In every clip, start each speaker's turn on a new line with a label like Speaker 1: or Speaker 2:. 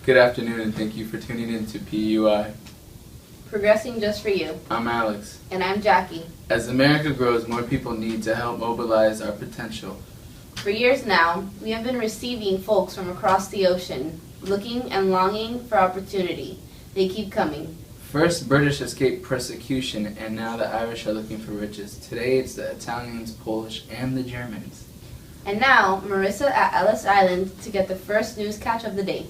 Speaker 1: Good afternoon, and thank you for tuning in to PUI.
Speaker 2: Progressing Just for You.
Speaker 1: I'm Alex.
Speaker 2: And I'm Jackie.
Speaker 1: As America grows, more people need to help mobilize our potential.
Speaker 2: For years now, we have been receiving folks from across the ocean, looking and longing for opportunity. They keep coming.
Speaker 1: First, British escaped persecution, and now the Irish are looking for riches. Today, it's the Italians, Polish, and the Germans.
Speaker 2: And now, Marissa at Ellis Island to get the first news catch of the day.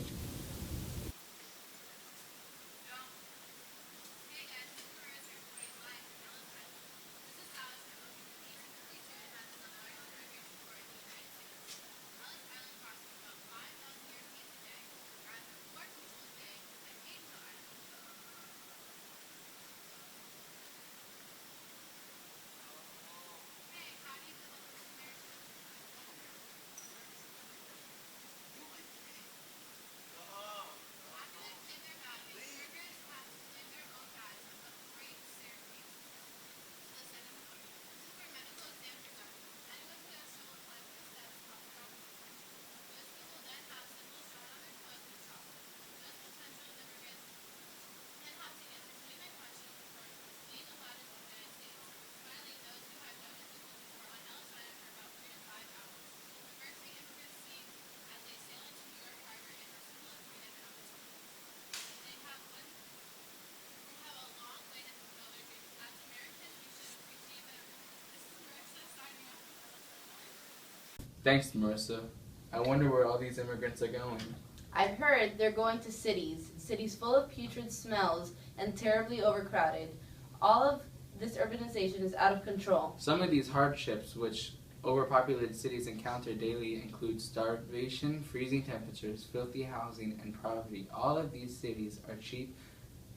Speaker 1: Thanks, Marissa. I wonder where all these immigrants are going.
Speaker 2: I've heard they're going to cities full of putrid smells and terribly overcrowded. All of this urbanization is out of control.
Speaker 1: Some of these hardships which overpopulated cities encounter daily include starvation, freezing temperatures, filthy housing, and poverty. All of these cities are cheap,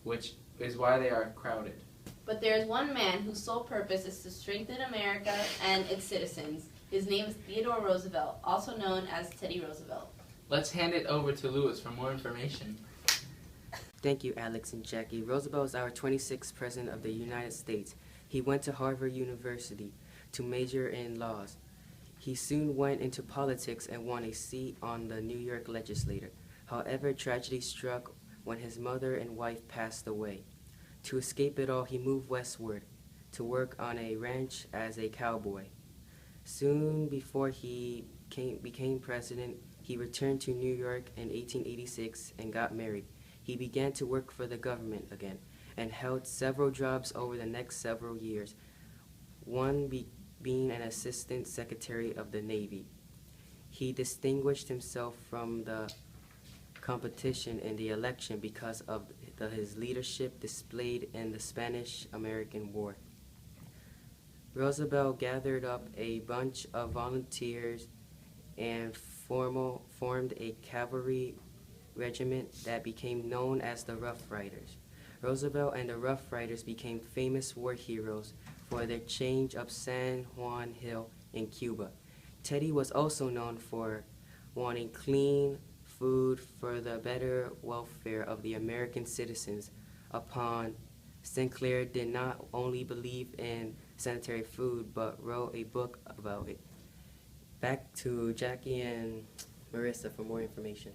Speaker 1: which is why they are crowded.
Speaker 2: But there is one man whose sole purpose is to strengthen America and its citizens. His name is Theodore Roosevelt, also known as Teddy Roosevelt.
Speaker 1: Let's hand it over to Lewis for more information.
Speaker 3: Thank you, Alex and Jackie. Roosevelt is our 26th President of the United States. He went to Harvard University to major in laws. He soon went into politics and won a seat on the New York legislature. However, tragedy struck when his mother and wife passed away. To escape it all, he moved westward to work on a ranch as a cowboy. Soon before he became president, he returned to New York in 1886 and got married. He began to work for the government again and held several jobs over the next several years, one being an assistant secretary of the Navy. He distinguished himself from the competition in the election because of his leadership displayed in the Spanish-American War. Roosevelt gathered up a bunch of volunteers and formed a cavalry regiment that became known as the Rough Riders. Roosevelt and the Rough Riders became famous war heroes for their change up San Juan Hill in Cuba. Teddy was also known for wanting clean food for the better welfare of the American citizens. Upon Sinclair did not only believe in sanitary food, but wrote a book about it. Back to Jackie and Marissa for more information.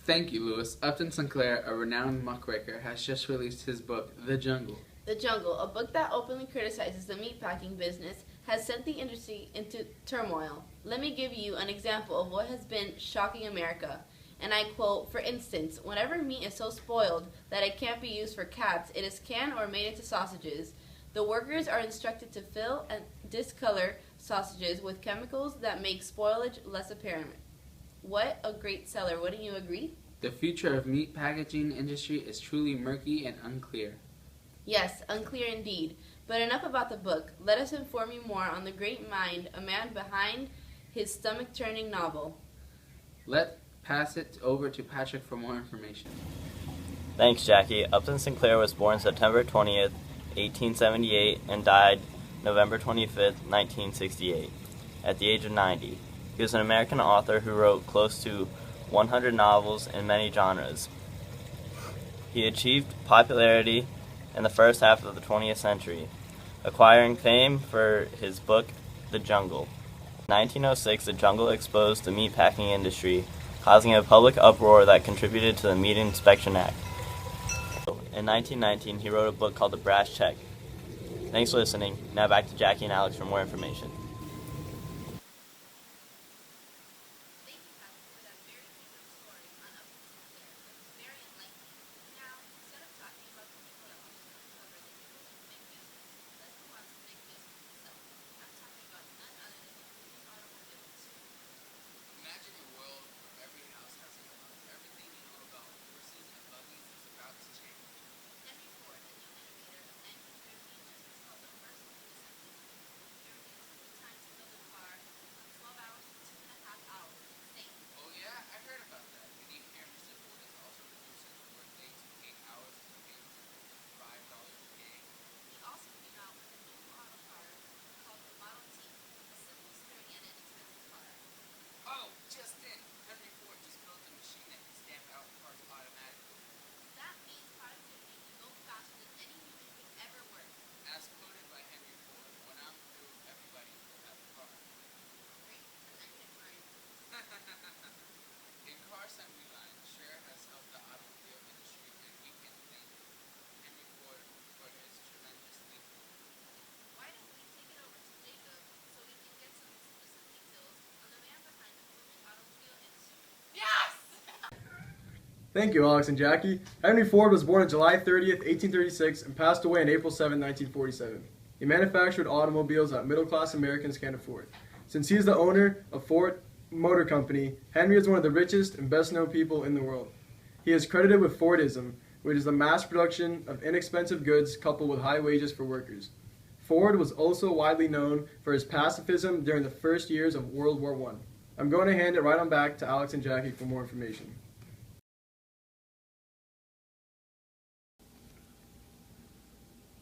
Speaker 1: Thank you, Lewis. Upton Sinclair, a renowned muckraker, has just released his book, The Jungle.
Speaker 2: The Jungle, a book that openly criticizes the meatpacking business, has sent the industry into turmoil. Let me give you an example of what has been shocking America. And I quote, "For instance, whenever meat is so spoiled that it can't be used for cats, it is canned or made into sausages. The workers are instructed to fill and discolor sausages with chemicals that make spoilage less apparent. What a great seller, wouldn't you agree?"
Speaker 1: The future of meat packaging industry is truly murky and unclear.
Speaker 2: Yes, unclear indeed. But enough about the book. Let us inform you more on the great mind, a man behind his stomach-turning novel.
Speaker 1: Let's pass it over to Patrick for more information.
Speaker 4: Thanks, Jackie. Upton Sinclair was born September 20th, 1878, and died November 25th, 1968, at the age of 90. He was an American author who wrote close to 100 novels in many genres. He achieved popularity in the first half of the 20th century, acquiring fame for his book, The Jungle. In 1906, The Jungle exposed the meatpacking industry, causing a public uproar that contributed to the Meat Inspection Act. In 1919, he wrote a book called The Brass Check. Thanks for listening. Now back to Jackie and Alex for more information.
Speaker 1: Imagine a world where every house has a car. Everything you know about horses and buggies is about to change.
Speaker 2: Henry Ford, the new innovator of 1913, just installed the first two-assembly. Here it is. The time to build a car from 12 hours to 2.5 hours. Insane.
Speaker 1: Oh yeah, I heard about that. And you hear Mr. Ford is also reducing the workday to 8 hours and paying $5 a day.
Speaker 2: He also came out with a new model car called the Model T, a simple, sturdy, and inexpensive car.
Speaker 1: Oh, just in. Henry Ford just built a machine that can stamp out parts automatically.
Speaker 2: That means productivity will go faster than any human could ever work.
Speaker 1: As quoted by Henry Ford, when I'm through, everybody will have a car.
Speaker 2: Great, because I can't find.
Speaker 1: In car assembly line, Scher has helped the automobile industry, and we can thank Henry Ford for his tremendous thinking.
Speaker 2: Why don't we take it over to Jacob so we can get some exclusive details on the man behind the booming automobile industry? Yes!
Speaker 5: Thank you, Alex and Jackie. Henry Ford was born on July 30th, 1836, and passed away on April 7, 1947. He manufactured automobiles that middle-class Americans can't afford. Since he is the owner of Ford Motor Company, Henry is one of the richest and best-known people in the world. He is credited with Fordism, which is the mass production of inexpensive goods coupled with high wages for workers. Ford was also widely known for his pacifism during the first years of World War I. I'm going to hand it right on back to Alex and Jackie for more information.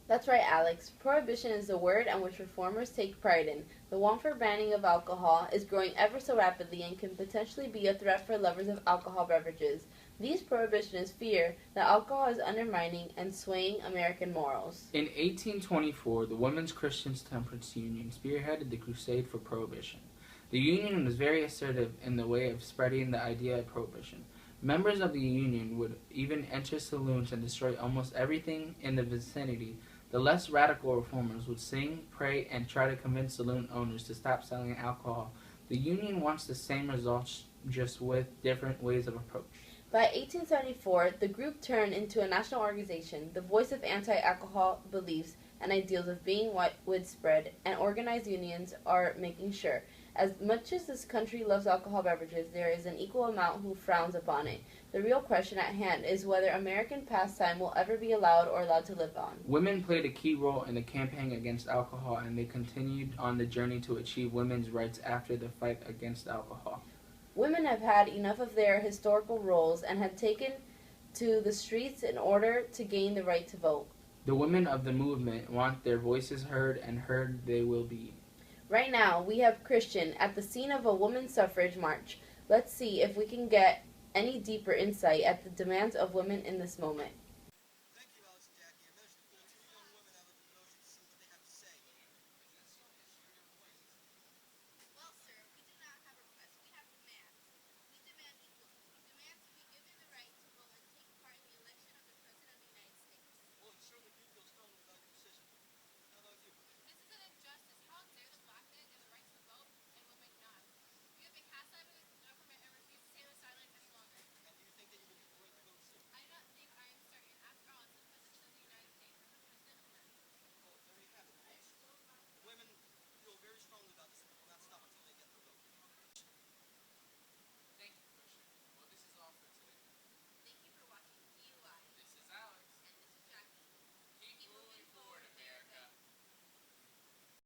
Speaker 2: That's right, Alex. Prohibition is the word in which reformers take pride in. The one for banning of alcohol is growing ever so rapidly and can potentially be a threat for lovers of alcohol beverages. These prohibitionists fear that alcohol is undermining and swaying American morals.
Speaker 1: In 1824, the Women's Christian Temperance Union spearheaded the crusade for prohibition. The union was very assertive in the way of spreading the idea of prohibition. Members of the union would even enter saloons and destroy almost everything in the vicinity. The less radical reformers would sing, pray, and try to convince saloon owners to stop selling alcohol. The union wants the same results, just with different ways of approach.
Speaker 2: By 1874, the group turned into a national organization, the voice of anti-alcohol beliefs and ideals of being widespread, and organized unions are making sure. As much as this country loves alcohol beverages, there is an equal amount who frowns upon it. The real question at hand is whether American pastime will ever be allowed to live on.
Speaker 1: Women played a key role in the campaign against alcohol, and they continued on the journey to achieve women's rights after the fight against alcohol.
Speaker 2: Women have had enough of their historical roles and have taken to the streets in order to gain the right to vote.
Speaker 1: The women of the movement want their voices heard, and heard they will be.
Speaker 2: Right now, we have Christian at the scene of a women's suffrage march. Let's see if we can get any deeper insight at the demands of women in this moment.